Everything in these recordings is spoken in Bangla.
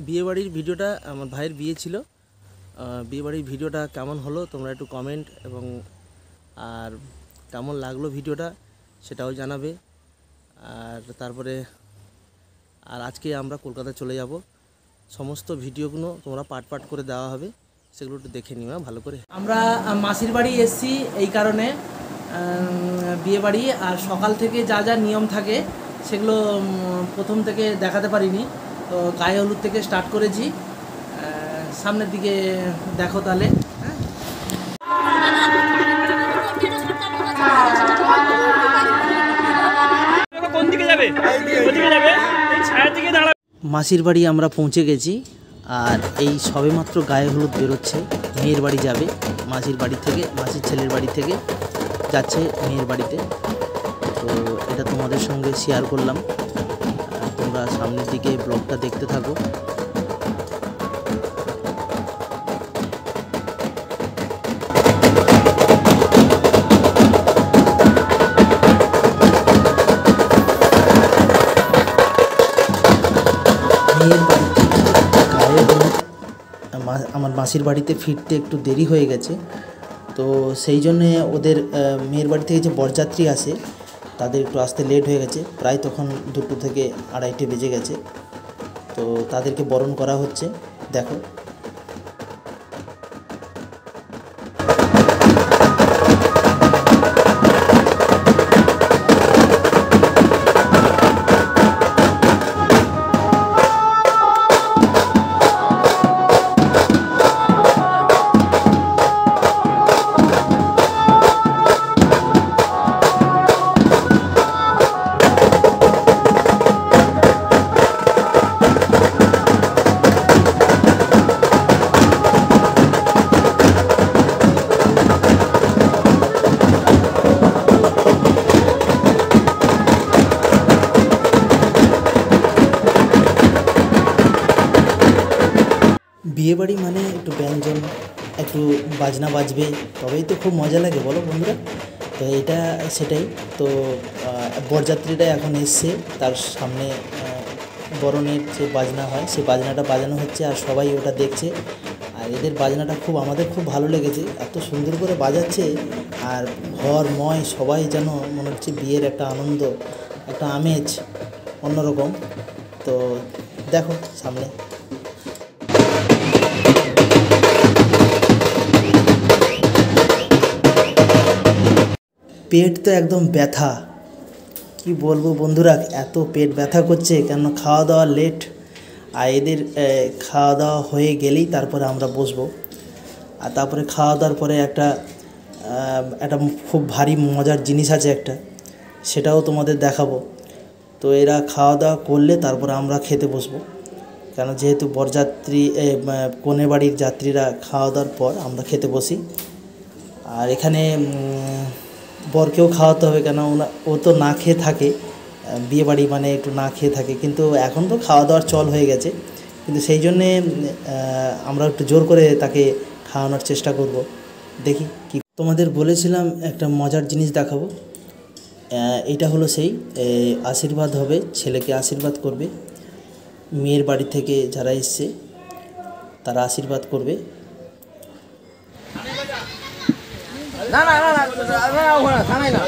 বিয়েবাড়ির ভিডিওটা আমার ভাইয়ের বিয়ে ছিল। বিয়েবাড়ির ভিডিওটা কেমন হলো তোমরা একটু কমেন্ট এবং আর কেমন লাগলো ভিডিওটা সেটাও জানাবে। আর তারপরে আজকে আমরা কলকাতা চলে যাব, সমস্ত ভিডিওগুলো তোমরা পার্ট পার্ট করে দেওয়া হবে, সেগুলো একটু দেখে নিও ভালো করে। আমরা মাসির বাড়ি এসেছি এই কারণে, বিয়েবাড়ি আর সকাল থেকে যা যা নিয়ম থাকে সেগুলো প্রথম থেকে দেখাতে পারিনি, তো গায়ে হলুদ থেকে স্টার্ট করেছি। সামনের দিকে দেখো তাহলে। মাসির বাড়ি আমরা পৌঁছে গেছি, আর এই সবেমাত্র গায়ে হলুদ বেরোচ্ছে। মেয়ের বাড়ি যাবে মাসির বাড়ি থেকে, মাসির ছেলের বাড়ি থেকে যাচ্ছে মেয়ের বাড়িতে। তো এটা তোমাদের সঙ্গে শেয়ার করলাম, তোমরা সামনের দিকে ব্লগটা দেখতে থাকো। আমার মাসির বাড়িতে ফিরতে একটু দেরি হয়ে গেছে, তো সেই জন্যে ওদের মেয়ের বাড়ি থেকে যে বরযাত্রী আসে তাদের একটু আসতে লেট হয়ে গেছে, প্রায় তখন 2টো থেকে 2:30 বেজে গেছে। তো তাদেরকে বরণ করা হচ্ছে, দেখো। বিয়েবাড়ি মানে একটু ব্যঞ্জন, একটু বাজনা বাজবে, তবেই তো খুব মজা লাগে, বলো বন্ধুরা? তো এটা সেটাই তো। বরযাত্রীরা এখন এসছে, তার সামনে বরণের যে বাজনা হয় সেই বাজনাটা বাজানো হচ্ছে, আর সবাই ওটা দেখছে। আর এদের বাজনাটা আমাদের খুব ভালো লেগেছে, এত সুন্দর করে বাজাচ্ছে। আর ঘরময় সবাই যেন মনে হচ্ছে বিয়ের একটা আনন্দ, একটা আমেজ অন্যরকম। তো দেখো সামনে। পেট তো একদম ব্যথা, কি বলবো বন্ধুরা, এত পেট ব্যথা করছে কেন, খাওয়া দাওয়া লেট। আর এদের খাওয়া দাওয়া হয়ে গেলেই তারপরে আমরা বসবো। আর তারপরে খাওয়া দাওয়ার পরে একটা খুব ভারী মজার জিনিস আছে একটা, সেটাও তোমাদের দেখাবো। তো এরা খাওয়া দাওয়া করলে তারপরে আমরা খেতে বসবো, কেন যেহেতু বরযাত্রী কনে বাড়ির যাত্রীরা খাওয়া দাওয়ার পর আমরা খেতে বসি। আর এখানে বরকেও খাওয়াতে হবে, কেন ও তো না খেয়ে থাকে, বিয়েবাড়ি মানে একটু না খেয়ে থাকে, কিন্তু এখন তো খাওয়া দাওয়ার চল হয়ে গেছে, কিন্তু সেই জন্যে আমরা একটু জোর করে তাকে খাওয়ানোর চেষ্টা করব। দেখি কি। তোমাদের বলেছিলাম একটা মজার জিনিস দেখাবো। এটা হলো সেই আশীর্বাদ হবে, ছেলেকে আশীর্বাদ করবে, মেয়ের বাড়ি থেকে যারা এসছে তারা আশীর্বাদ করবে। না না না না থানায় না,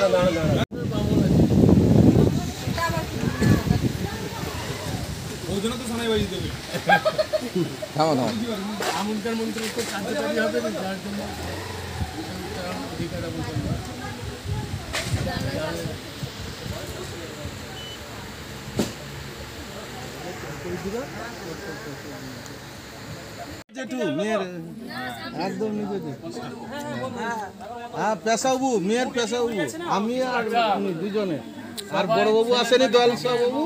ওই জন্য তো থানায় বাজি দেবে। থামো থামো, আমন্ত্রণ মন্ত্র তো কার্যকারী হবে না, যার জন্য অধিকারটা বলতে জেঠু মেয়ের একদম নিজে, হ্যাঁ পেশাবু, মেয়ের পেশাবু, আমি আর দুজনে। আর বড়বাবু আসেনি, দয়াল বাবু,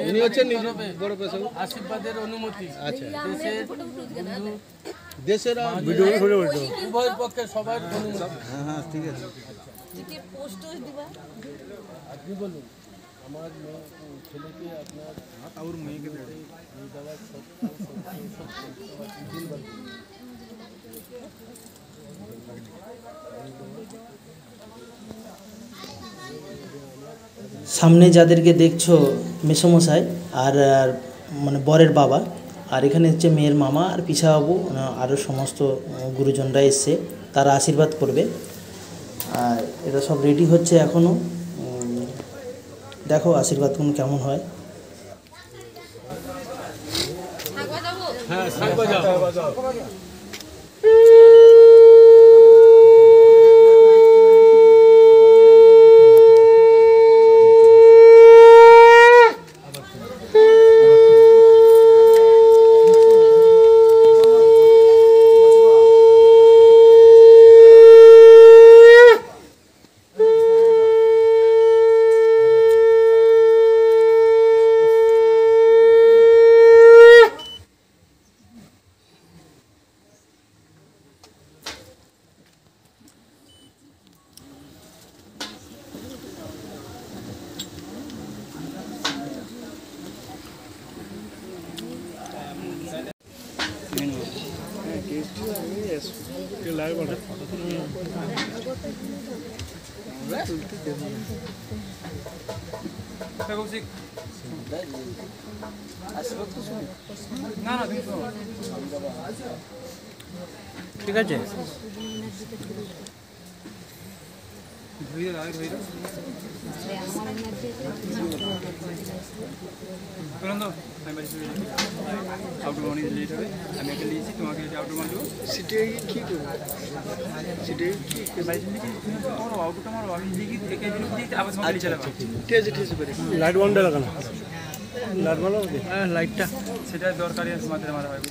ইনি হচ্ছেন বড় পেশাবু। আশীর্বাদের অনুমতি, আচ্ছা, দেশের উভয়ের পক্ষে সবার অনুমতি। হ্যাঁ হ্যাঁ ঠিক আছে। আপনি বলুন, আমার ছেলেকে আপনার और মেয়েকে দেওয়ার সামনে যাদেরকে দেখছো মেসোমশাই আর মানে বরের বাবা, আর এখানে হচ্ছে মেয়ের মামা আর পিসাবাবু আরও সমস্ত গুরুজনরা এসছে, তারা আশীর্বাদ করবে। আর এটা সব রেডি হচ্ছে এখনও, দেখো আশীর্বাদ কেমন হয়। ঠিক আছে, লাইট বন্ধ লাগানো, লাইট বন্ধ, হ্যাঁ লাইটটা সেটা দরকারি আছে, মাঝে মারা হয়।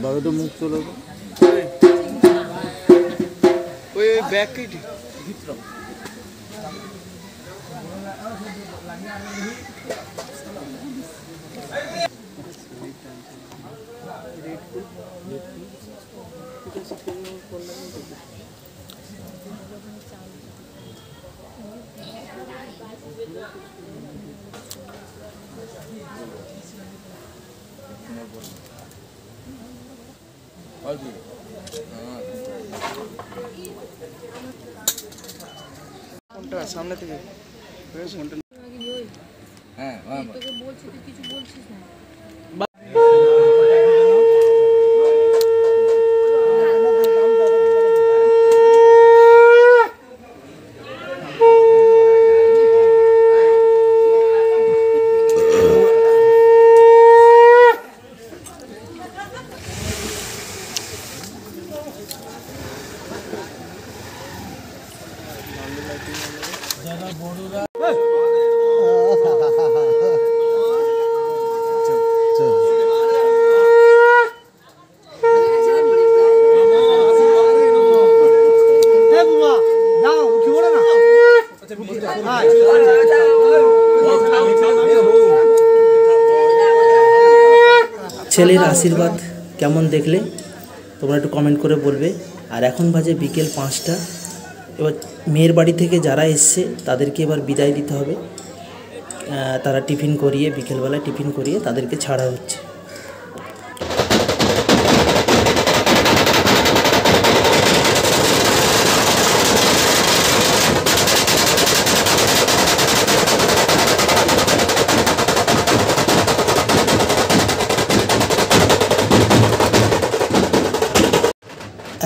বাবা তো মুখ চলো ওই ব্যাগ কেটে ভিতর কোনটা সামনে থেকে হ্যাঁ তোকে বলছি, তুই কিছু বলছিস না। ছেলের আশীর্বাদ কেমন দেখলে তোমরা একটু কমেন্ট করে বলবে। আর এখন বাজে বিকেল 5টা। এবার মেয়ের বাড়ি থেকে যারা এসছে তাদেরকে এবার বিদায় দিতে হবে। তারা টিফিন করিয়ে, বিকেলবেলা টিফিন করিয়ে তাদেরকে ছাড়া হচ্ছে।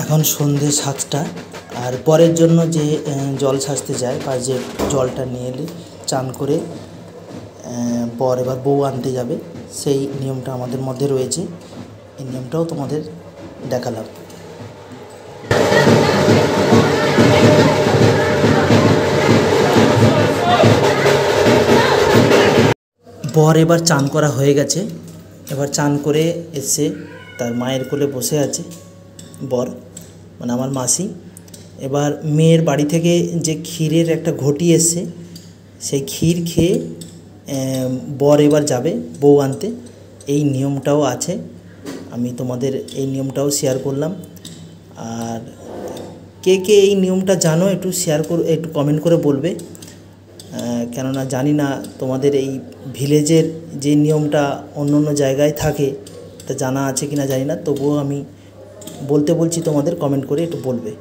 এখন সন্ধে 7টা। আর পরের জন্য যে জল সাজতে যায় বা যে জলটা নিয়ে এলে চান করে পর এবার বউ আনতে যাবে, সেই নিয়মটা আমাদের মধ্যে রয়েছে। এই নিয়মটাও তোমাদের দেখালাম। বর এবার চান করা হয়ে গেছে। এবার চান করে এসে তার মায়ের কোলে বসে আছে বর, মানে আমার মাসি। এবার মেয়ের বাড়ি থেকে যে ক্ষীরের একটা ঘটি এসছে, সেই ক্ষীর খেয়ে বর এবার যাবে বউ আনতে। এই নিয়মটাও আছে, আমি তোমাদের এই নিয়মটাও শেয়ার করলাম। আর কে কে এই নিয়মটা জানো একটু শেয়ার একটু কমেন্ট করে বলবে। কেননা জানি না তোমাদের এই ভিলেজের যে নিয়মটা অন্য অন্য জায়গায় থাকে তা জানা আছে কি না জানি না, তবুও আমি বলছি, তোমাদের কমেন্ট করে একটু বলবে।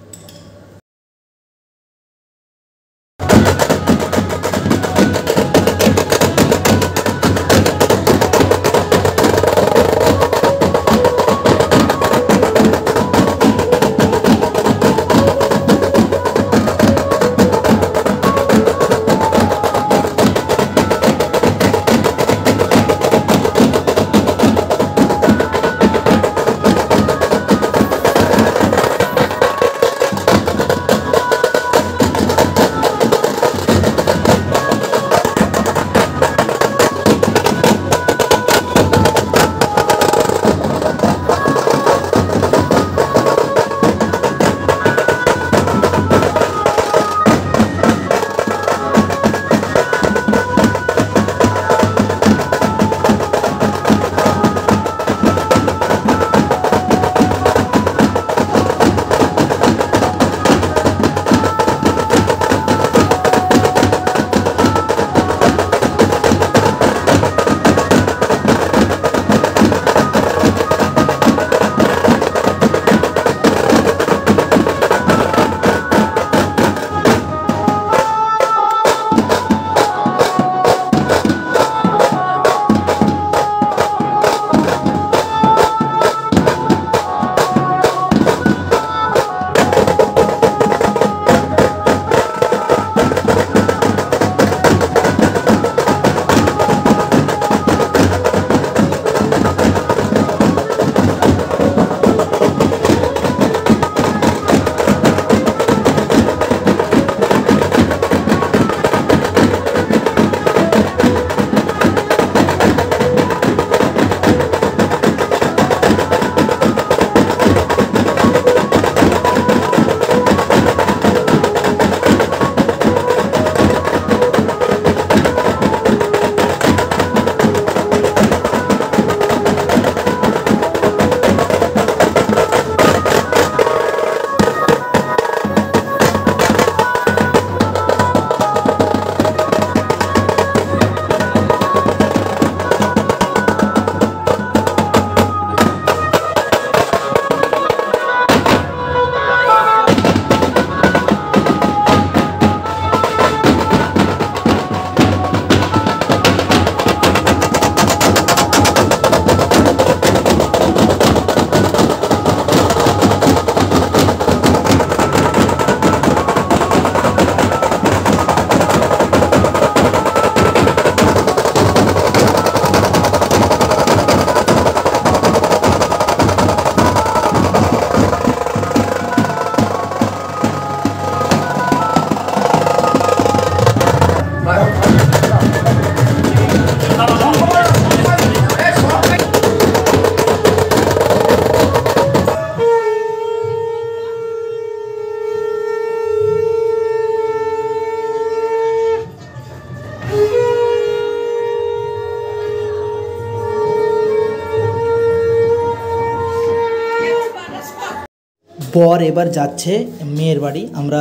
বর এবার যাচ্ছে মেয়ের বাড়ি, আমরা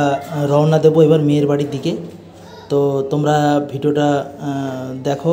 রওনা দেবো এবার মেয়ের বাড়ির দিকে। তো তোমরা ভিডিওটা দেখো।